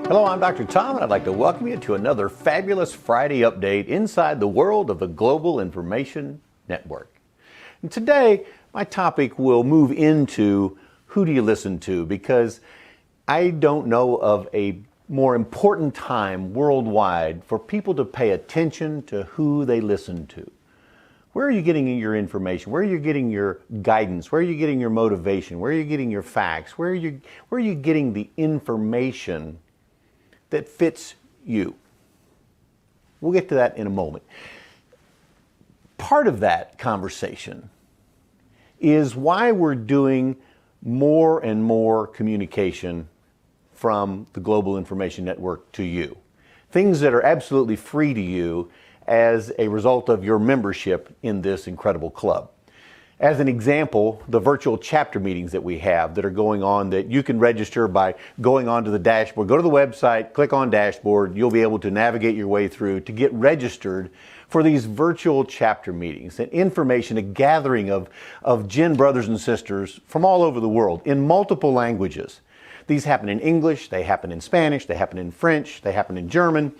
Hello, I'm Dr. Tom, and I'd like to welcome you to another fabulous Friday update inside the world of the Global Information Network. And today, my topic will move into who do you listen to, because I don't know of a more important time worldwide for people to pay attention to who they listen to. Where are you getting your information? Where are you getting your guidance? Where are you getting your motivation? Where are you getting your facts? Where are you getting the information that fits you? We'll get to that in a moment. Part of that conversation is why we're doing more and more communication from the Global Information Network to you. Things that are absolutely free to you as a result of your membership in this incredible club. As an example, the virtual chapter meetings that we have that are going on, that you can register by going onto the dashboard. Go to the website, click on dashboard, you'll be able to navigate your way through to get registered for these virtual chapter meetings and information, a gathering of Gen brothers and sisters from all over the world in multiple languages. These happen in English, they happen in Spanish, they happen in French, they happen in German.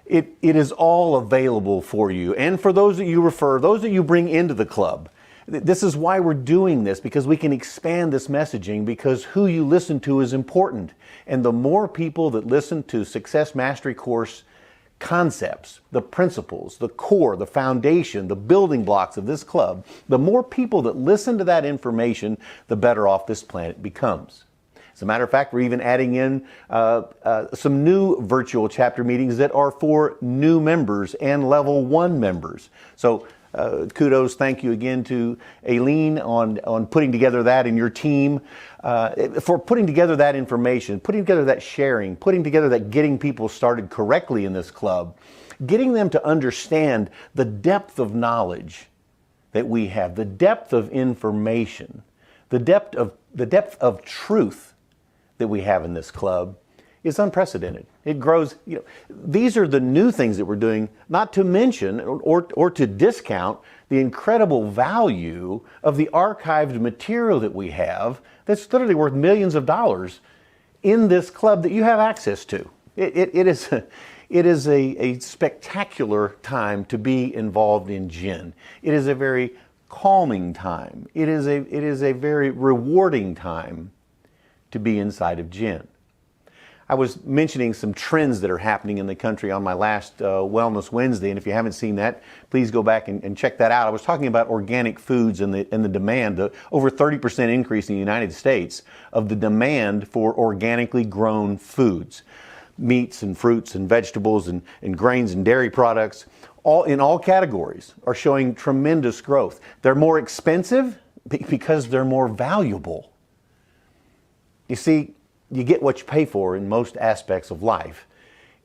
It is all available for you, and for those that you refer, those that you bring into the club. This is why we're doing this, because we can expand this messaging, because who you listen to is important. And the more people that listen to Success Mastery Course concepts, the principles, the core, the foundation, the building blocks of this club, the more people that listen to that information, the better off this planet becomes. As a matter of fact, we're even adding in some new virtual chapter meetings that are for new members and level 1 members. So kudos, thank you again to Aileen on putting together that and your team for putting together that information, putting together that sharing, putting together that getting people started correctly in this club, getting them to understand the depth of knowledge that we have, the depth of information, the depth of truth that we have in this club is unprecedented. It grows. These are the new things that we're doing, not to mention or to discount the incredible value of the archived material that we have that's literally worth millions of dollars in this club that you have access to. It is a spectacular time to be involved in Gen. It is a very calming time. It is a very rewarding time to be inside of Gen. I was mentioning some trends that are happening in the country on my last Wellness Wednesday, and if you haven't seen that, please go back and check that out. I was talking about organic foods and the demand, the over 30% increase in the United States of the demand for organically grown foods, meats and fruits and vegetables and grains and dairy products, in all categories are showing tremendous growth. They're more expensive because they're more valuable. You see, you get what you pay for in most aspects of life,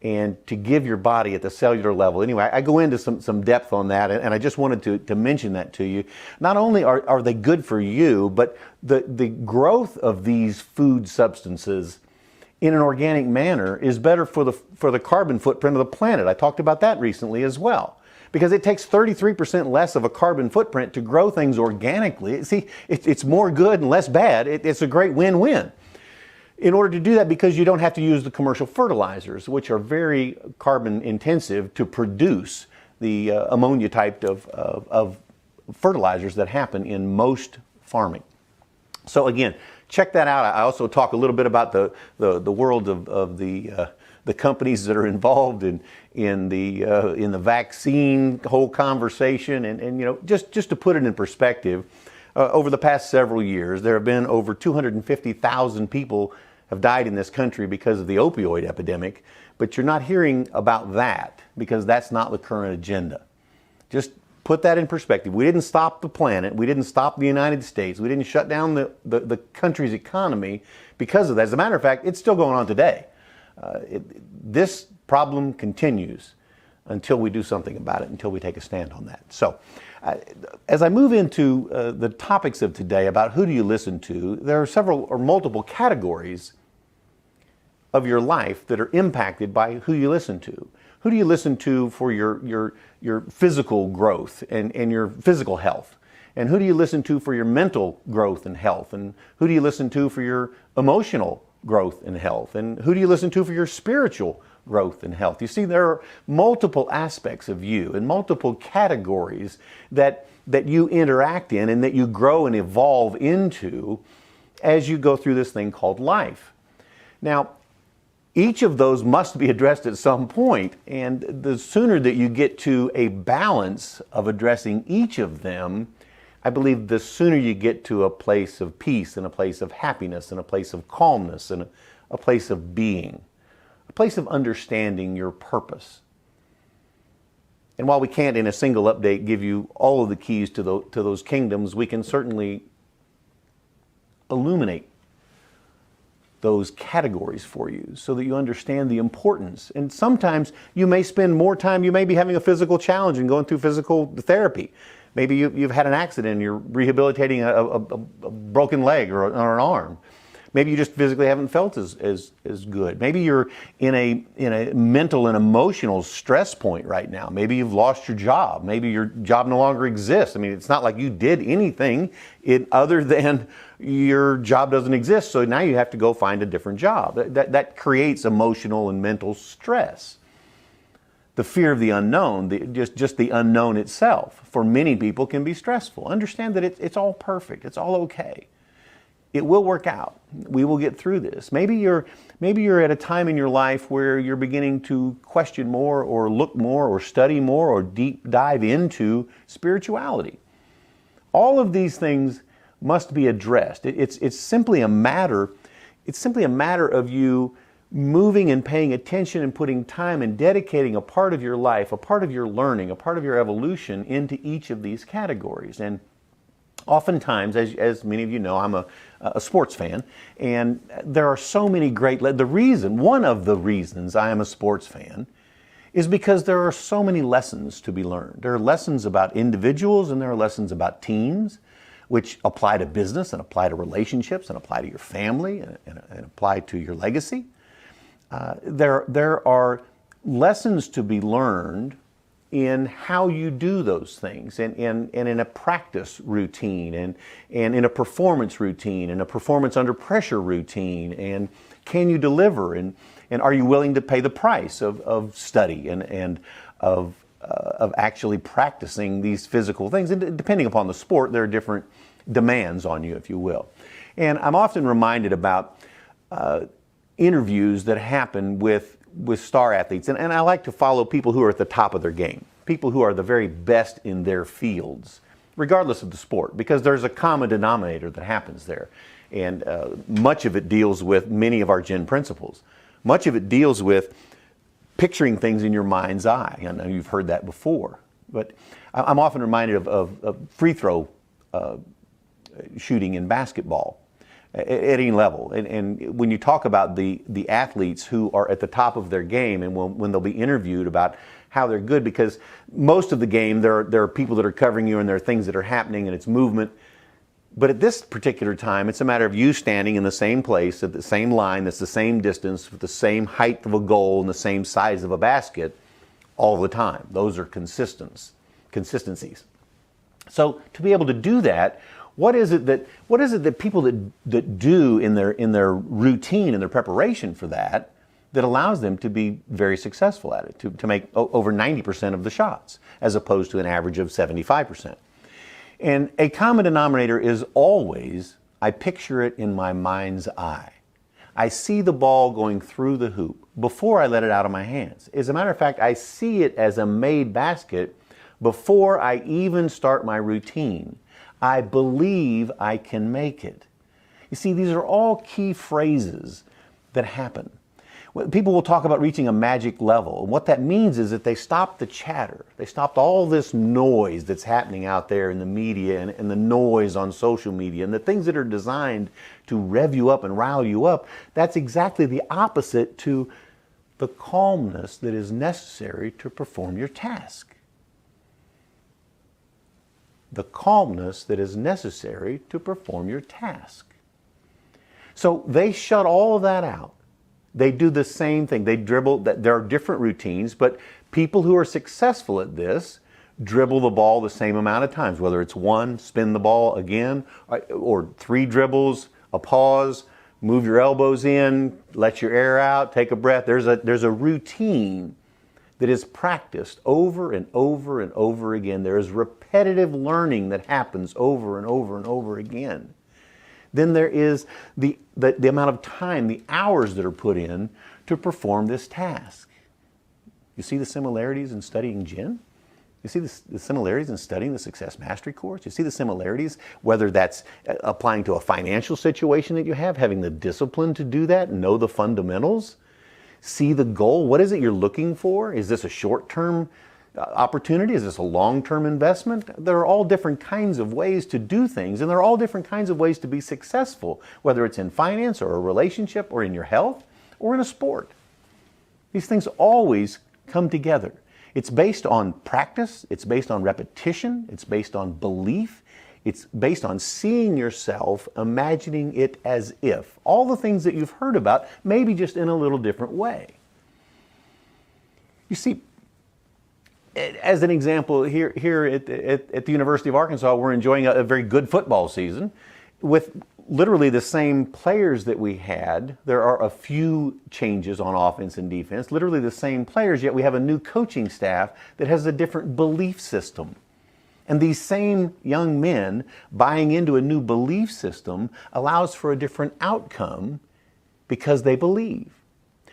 and to give your body at the cellular level. Anyway, I go into some depth on that, and I just wanted to mention that to you. Not only are they good for you, but the growth of these food substances in an organic manner is better for the carbon footprint of the planet. I talked about that recently as well, because it takes 33% less of a carbon footprint to grow things organically. See, it's more good and less bad. It's a great win-win. In order to do that, because you don't have to use the commercial fertilizers, which are very carbon intensive to produce the ammonia type of fertilizers that happen in most farming. So again, check that out. I also talk a little bit about the world of the companies that are involved in the vaccine whole conversation, and just to put it in perspective, over the past several years, there have been over 250,000 people have died in this country because of the opioid epidemic, but you're not hearing about that because that's not the current agenda. Just put that in perspective. We didn't stop the planet. We didn't stop the United States. We didn't shut down the country's economy because of that. As a matter of fact, it's still going on today. This problem continues until we do something about it, until we take a stand on that. So, as I move into the topics of today about who do you listen to, there are several or multiple categories of your life that are impacted by who you listen to. Who do you listen to for your physical growth and your physical health? And who do you listen to for your mental growth and health? And who do you listen to for your emotional growth and health? And who do you listen to for your spiritual growth and health? You see, there are multiple aspects of you and multiple categories that you interact in and that you grow and evolve into as you go through this thing called life. Now, each of those must be addressed at some point, and the sooner that you get to a balance of addressing each of them, I believe the sooner you get to a place of peace and a place of happiness and a place of calmness and a place of being, a place of understanding your purpose. And while we can't in a single update give you all of the keys to those kingdoms, we can certainly illuminate those categories for you so that you understand the importance. And sometimes you may spend more time, you may be having a physical challenge and going through physical therapy. Maybe you've had an accident and you're rehabilitating a broken leg or an arm. Maybe you just physically haven't felt as good. Maybe you're in a mental and emotional stress point right now. Maybe you've lost your job. Maybe your job no longer exists. I mean, it's not like you did anything other than your job doesn't exist. So now you have to go find a different job. That creates emotional and mental stress. The fear of the unknown, just the unknown itself, for many people can be stressful. Understand that it's all perfect. It's all okay. It will work out. We will get through this. Maybe you're at a time in your life where you're beginning to question more or look more or study more or deep dive into spirituality. All of these things must be addressed. It's simply a matter of you moving and paying attention and putting time and dedicating a part of your life, a part of your learning, a part of your evolution into each of these categories. And oftentimes, as many of you know, I'm a sports fan, and there are so many great, one of the reasons I am a sports fan is because there are so many lessons to be learned. There are lessons about individuals and there are lessons about teams, which apply to business and apply to relationships and apply to your family and apply to your legacy. There are lessons to be learned in how you do those things and in a practice routine and in a performance routine and a performance under pressure routine, and can you deliver and are you willing to pay the price of study and of actually practicing these physical things. And depending upon the sport, there are different demands on you, if you will. And I'm often reminded about interviews that happen with star athletes. And I like to follow people who are at the top of their game, people who are the very best in their fields, regardless of the sport, because there's a common denominator that happens there. And much of it deals with many of our Zen principles. Much of it deals with picturing things in your mind's eye. I know you've heard that before, but I'm often reminded of free throw shooting in basketball at any level. And when you talk about the athletes who are at the top of their game, and when they'll be interviewed about how they're good, because most of the game there are people that are covering you and there are things that are happening and it's movement. But at this particular time, it's a matter of you standing in the same place at the same line that's the same distance with the same height of a goal and the same size of a basket all the time. Those are consistencies. So to be able to do that, what is it that people that do in their routine and their preparation for that allows them to be very successful at it, to make over 90% of the shots as opposed to an average of 75%. And a common denominator is always, I picture it in my mind's eye. I see the ball going through the hoop before I let it out of my hands. As a matter of fact, I see it as a made basket before I even start my routine. I believe I can make it. You see, these are all key phrases that happen. People will talk about reaching a magic level. And what that means is that they stop the chatter. They stopped all this noise that's happening out there in the media and the noise on social media and the things that are designed to rev you up and rile you up. That's exactly the opposite to the calmness that is necessary to perform your task. The calmness that is necessary to perform your task. So they shut all of that out. They do the same thing. They dribble. There are different routines, but people who are successful at this dribble the ball the same amount of times, whether it's one, spin the ball again, or 3 dribbles, a pause, Move your elbows in, let your air out, take a breath. There's a routine that is practiced over and over and over again. There is repetitive learning that happens over and over and over again. Then there is the amount of time, the hours that are put in to perform this task. You see the similarities in studying Gin? You see the similarities in studying the Success Mastery course? You see the similarities, whether that's applying to a financial situation that you have, having the discipline to do that, know the fundamentals, see the goal. What is it you're looking for? Is this a short-term opportunity? Is this a long-term investment? There are all different kinds of ways to do things, and there are all different kinds of ways to be successful, whether it's in finance or a relationship or in your health or in a sport. These things always come together. It's based on practice, it's based on repetition, it's based on belief, it's based on seeing yourself, imagining it as if. All the things that you've heard about, maybe just in a little different way. You see, as an example, here at the University of Arkansas, we're enjoying a very good football season with literally the same players that we had. There are a few changes on offense and defense, literally the same players, yet we have a new coaching staff that has a different belief system. And these same young men buying into a new belief system allows for a different outcome because they believe.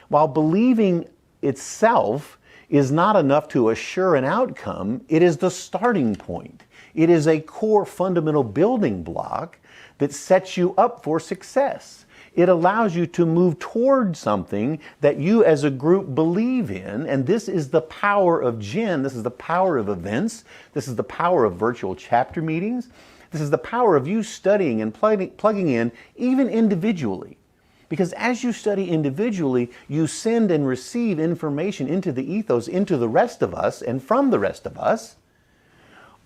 While believing itself is not enough to assure an outcome, it is the starting point. It is a core fundamental building block that sets you up for success. It allows you to move toward something that you as a group believe in, and this is the power of Gin. This is the power of events. This is the power of virtual chapter meetings. This is the power of you studying and plugging in even individually. Because as you study individually, you send and receive information into the ethos, into the rest of us, and from the rest of us,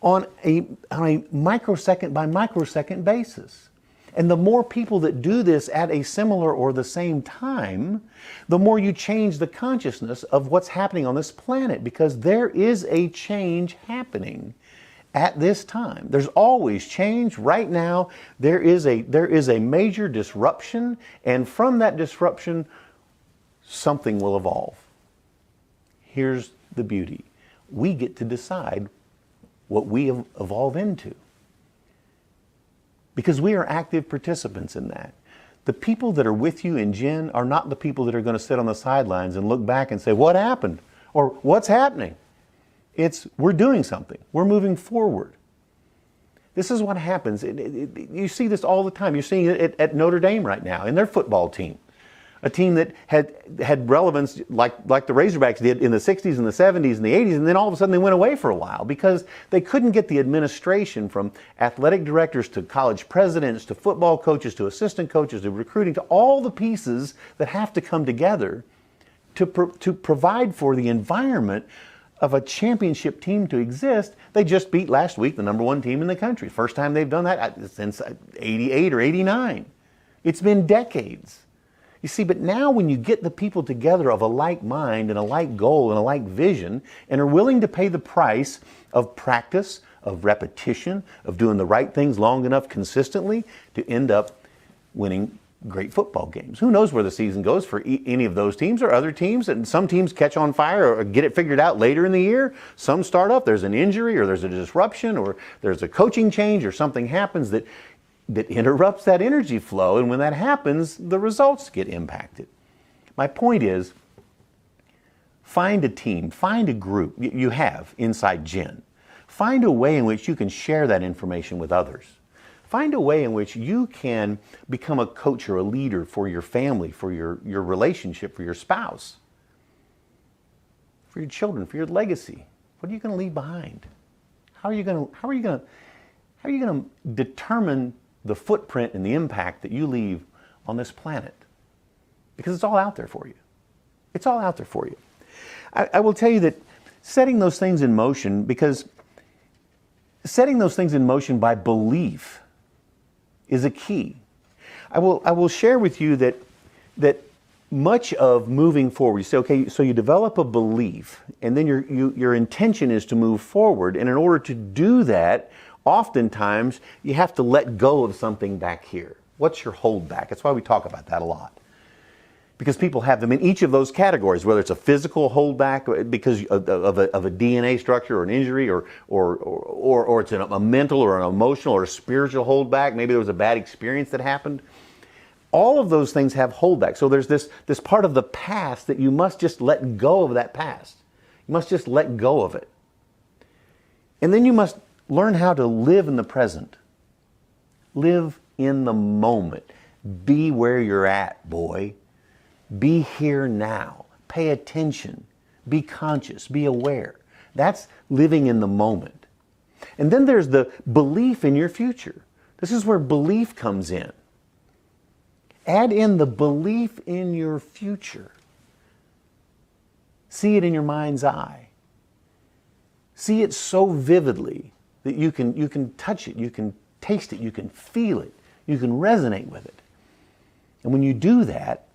on a microsecond by microsecond basis. And the more people that do this at a similar or the same time, the more you change the consciousness of what's happening on this planet, because there is a change happening at this time. There's always change. Right now, there is a major disruption, and from that disruption, something will evolve. Here's the beauty. We get to decide what we evolve into, because we are active participants in that. The people that are with you in Gin are not the people that are going to sit on the sidelines and look back and say, what happened? Or what's happening? It's, we're doing something. We're moving forward. This is what happens. You see this all the time. You're seeing it at Notre Dame right now in their football team. A team that had relevance like the Razorbacks did in the 60s and the 70s and the 80s, and then all of a sudden they went away for a while because they couldn't get the administration, from athletic directors to college presidents to football coaches to assistant coaches to recruiting, to all the pieces that have to come together to provide for the environment of a championship team to exist. They just beat last week the number one team in the country. First time they've done that since 88 or 89. It's been decades. You see, but now when you get the people together of a like mind and a like goal and a like vision, and are willing to pay the price of practice, of repetition, of doing the right things long enough consistently to end up winning great football games. Who knows where the season goes for any of those teams or other teams? And some teams catch on fire or get it figured out later in the year. Some start off, there's an injury or there's a disruption or there's a coaching change or something happens that interrupts that energy flow, and when that happens, the results get impacted. My point is, find a team, find a group you have inside Gin. Find a way in which you can share that information with others. Find a way in which you can become a coach or a leader for your family, for your relationship, for your spouse, for your children, for your legacy. What are you going to leave behind? How are you going to determine the footprint and the impact that you leave on this planet? Because it's all out there for you. It's all out there for you. I will tell you that setting those things in motion, because setting those things in motion by belief is a key. I will share with you that much of moving forward, you say, okay, so you develop a belief, and then your intention is to move forward, and in order to do that, oftentimes you have to let go of something back here. What's your holdback? That's why we talk about that a lot. Because people have them in each of those categories, whether it's a physical holdback because of a DNA structure or an injury, or it's a mental or an emotional or a spiritual holdback. Maybe there was a bad experience that happened. All of those things have holdback. So there's this part of the past that you must just let go of that past. You must just let go of it. And then you must learn how to live in the present. Live in the moment. Be where you're at, boy. Be here now. Pay attention. Be conscious. Be aware. That's living in the moment. And then there's the belief in your future. This is where belief comes in. Add in the belief in your future. See it in your mind's eye. See it so vividly that you can touch it, you can taste it, you can feel it, you can resonate with it. And when you do that,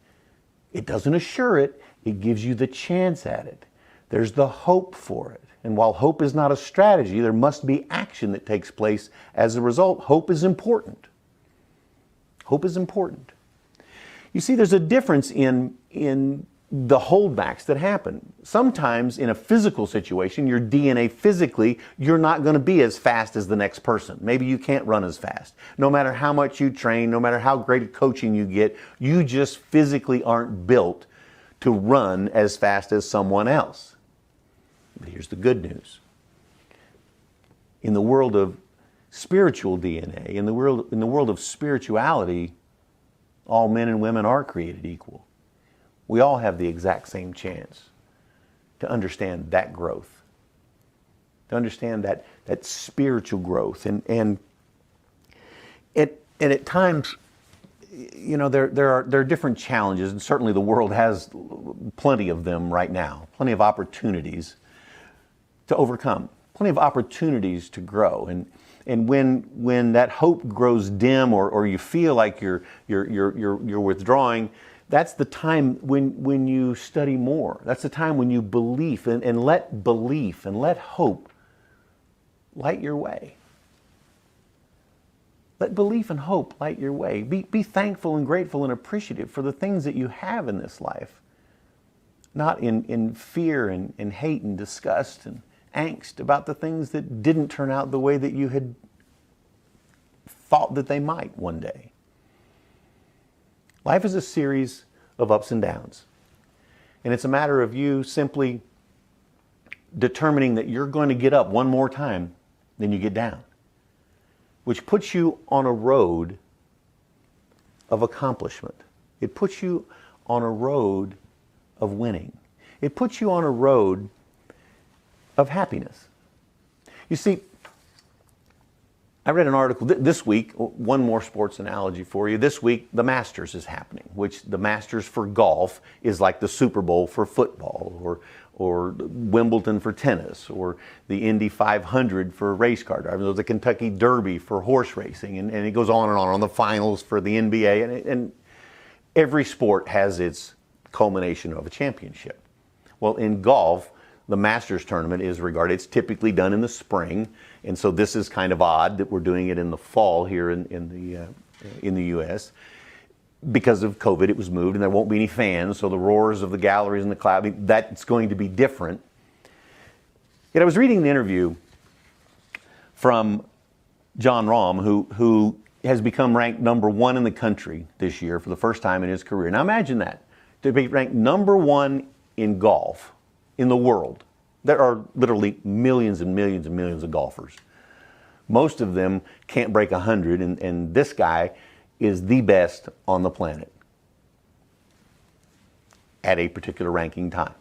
it doesn't assure it, it gives you the chance at it. There's the hope for it. And while hope is not a strategy, there must be action that takes place as a result. Hope is important. Hope is important. You see, there's a difference in the holdbacks that happen. Sometimes in a physical situation, your DNA physically, you're not going to be as fast as the next person. Maybe you can't run as fast. No matter how much you train, no matter how great coaching you get, you just physically aren't built to run as fast as someone else. But here's the good news. In the world of spiritual DNA, in the world of spirituality, all men and women are created equal. We all have the exact same chance to understand that growth, to understand that spiritual growth. And at times, you know, there are different challenges, and certainly the world has plenty of them right now, plenty of opportunities to overcome, plenty of opportunities to grow. And when that hope grows dim, or you feel like you're withdrawing, that's the time when you study more. That's the time when you believe and let belief and let hope light your way. Let belief and hope light your way. Be thankful and grateful and appreciative for the things that you have in this life. Not in fear and hate and disgust and angst about the things that didn't turn out the way that you had thought that they might one day. Life is a series of ups and downs. And it's a matter of you simply determining that you're going to get up one more time than you get down, which puts you on a road of accomplishment. It puts you on a road of winning. It puts you on a road of happiness. You see, I read an article this week, one more sports analogy for you. This week, the Masters is happening, which the Masters for golf is like the Super Bowl for football, or Wimbledon for tennis, or the Indy 500 for race car driving, or the Kentucky Derby for horse racing, and it goes on the finals for the NBA, and every sport has its culmination of a championship. Well, in golf, the Masters tournament is regarded, it's typically done in the spring, and so this is kind of odd that we're doing it in the fall here in the U.S. Because of COVID, it was moved, and there won't be any fans, so the roars of the galleries and the crowd, that's going to be different. Yet I was reading an interview from John Rahm, who has become ranked number one in the country this year for the first time in his career. Now imagine that, to be ranked number one in golf in the world. There are literally millions and millions and millions of golfers. Most of them can't break 100, and this guy is the best on the planet at a particular ranking time.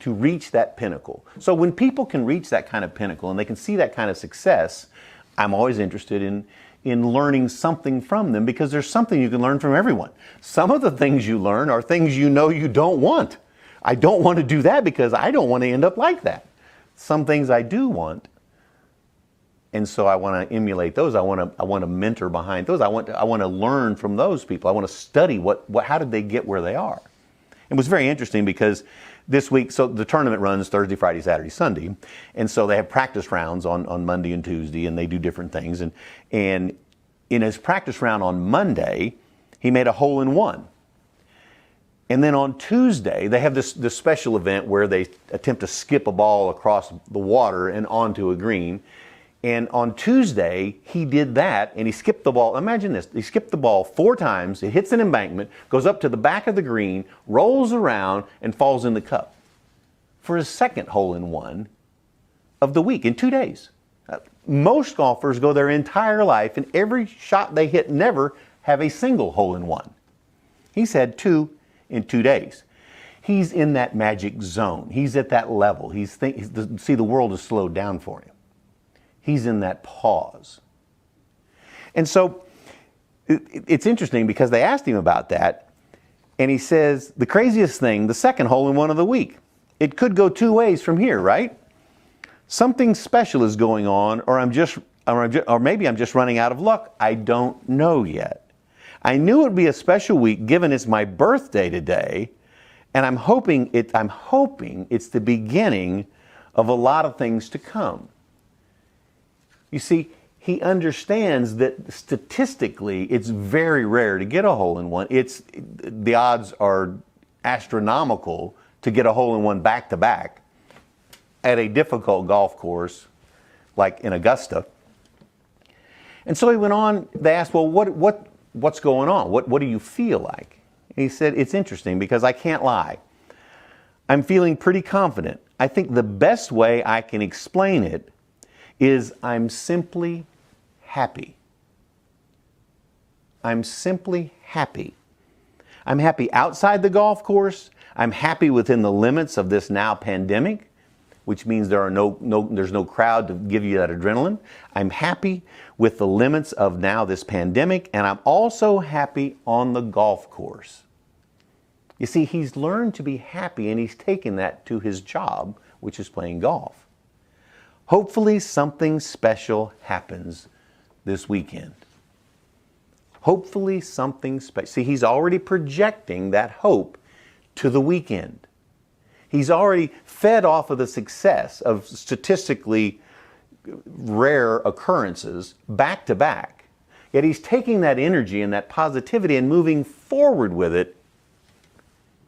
To reach that pinnacle. So when people can reach that kind of pinnacle and they can see that kind of success, I'm always interested in learning something from them, because there's something you can learn from everyone. Some of the things you learn are things you know you don't want. I don't want to do that because I don't want to end up like that. Some things I do want, and so I want to emulate those. I want to mentor behind those. I want to learn from those people. I want to study how did they get where they are. It was very interesting because this week, so the tournament runs Thursday, Friday, Saturday, Sunday, and so they have practice rounds on Monday and Tuesday, and they do different things. And in his practice round on Monday, he made a hole in one. And then on Tuesday, they have this special event where they attempt to skip a ball across the water and onto a green. And on Tuesday, he did that, and he skipped the ball. Imagine this. He skipped the ball 4 times. It hits an embankment, goes up to the back of the green, rolls around, and falls in the cup for his second hole-in-one of the week in 2 days. Most golfers go their entire life, and every shot they hit never have a single hole-in-one. He's had 2 in 2 days. He's in that magic zone. He's at that level. See, the world has slowed down for him. He's in that pause. And so it's interesting because they asked him about that, and he says, the craziest thing, the second hole-in-one of the week. It could go 2 ways from here, right? Something special is going on, or maybe I'm just running out of luck. I don't know yet. I knew it would be a special week given it's my birthday today, and I'm hoping it's the beginning of a lot of things to come. You see, he understands that statistically it's very rare to get a hole-in-one. The odds are astronomical to get a hole-in-one back-to-back at a difficult golf course like in Augusta. And so he went on, they asked, well, what's going on? What do you feel like? And he said, it's interesting because I can't lie. I'm feeling pretty confident. I think the best way I can explain it is I'm simply happy. I'm simply happy. I'm happy outside the golf course. I'm happy within the limits of this now pandemic, which means there's no crowd to give you that adrenaline. I'm happy with the limits of now this pandemic, and I'm also happy on the golf course. You see, he's learned to be happy, and he's taken that to his job, which is playing golf. Hopefully something special happens this weekend. Hopefully something special. See, he's already projecting that hope to the weekend. He's already fed off of the success of statistically rare occurrences back to back. Yet he's taking that energy and that positivity and moving forward with it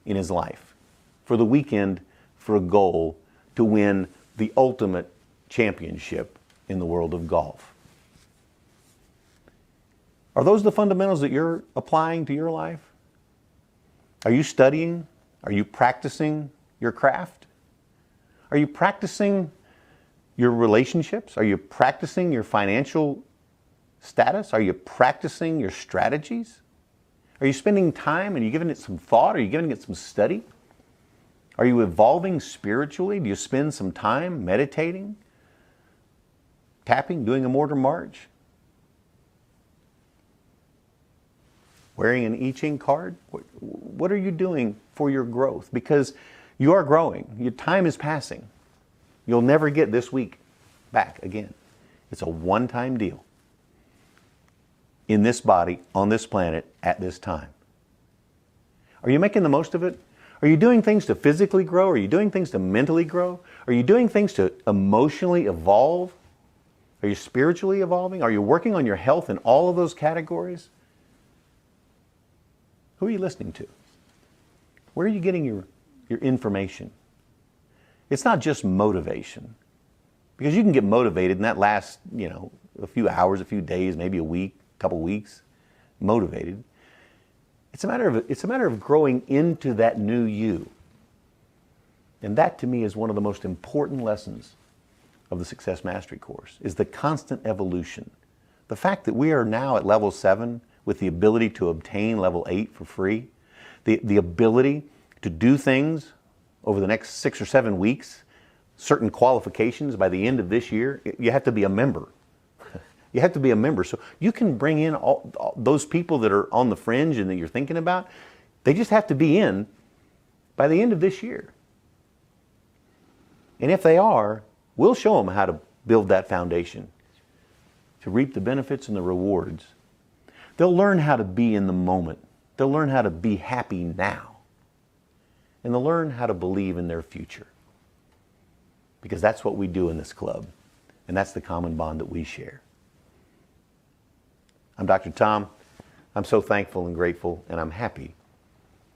in his life for the weekend, for a goal to win the ultimate championship in the world of golf. Are those the fundamentals that you're applying to your life? Are you studying? Are you practicing your craft? Are you practicing your relationships? Are you practicing your financial status? Are you practicing your strategies? Are you spending time? Are you giving it some thought? Are you giving it some study? Are you evolving spiritually? Do you spend some time meditating? Tapping, doing a mortar march, wearing an I Ching card? What are you doing for your growth? Because you are growing. Your time is passing. You'll never get this week back again. It's a one-time deal in this body, on this planet, at this time. Are you making the most of it? Are you doing things to physically grow? Are you doing things to mentally grow? Are you doing things to emotionally evolve? Are you spiritually evolving? Are you working on your health in all of those categories? Who are you listening to? Where are you getting your information? It's not just motivation, because you can get motivated and that lasts, a few hours, a few days, maybe a week, a couple weeks, motivated. It's a matter of growing into that new you. And that to me is one of the most important lessons of the Success Mastery course, is the constant evolution. The fact that we are now at level 7 with the ability to obtain level 8 for free, the ability to do things over the next 6 or 7 weeks, certain qualifications by the end of this year. You have to be a member. You have to be a member. So you can bring in all those people that are on the fringe and that you're thinking about. They just have to be in by the end of this year. And if they are, we'll show them how to build that foundation to reap the benefits and the rewards. They'll learn how to be in the moment. They'll learn how to be happy now. And they'll learn how to believe in their future. Because that's what we do in this club. And that's the common bond that we share. I'm Dr. Tom. I'm so thankful and grateful, and I'm happy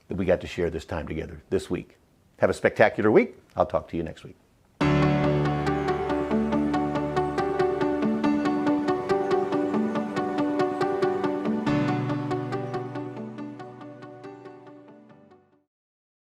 that we got to share this time together this week. Have a spectacular week. I'll talk to you next week.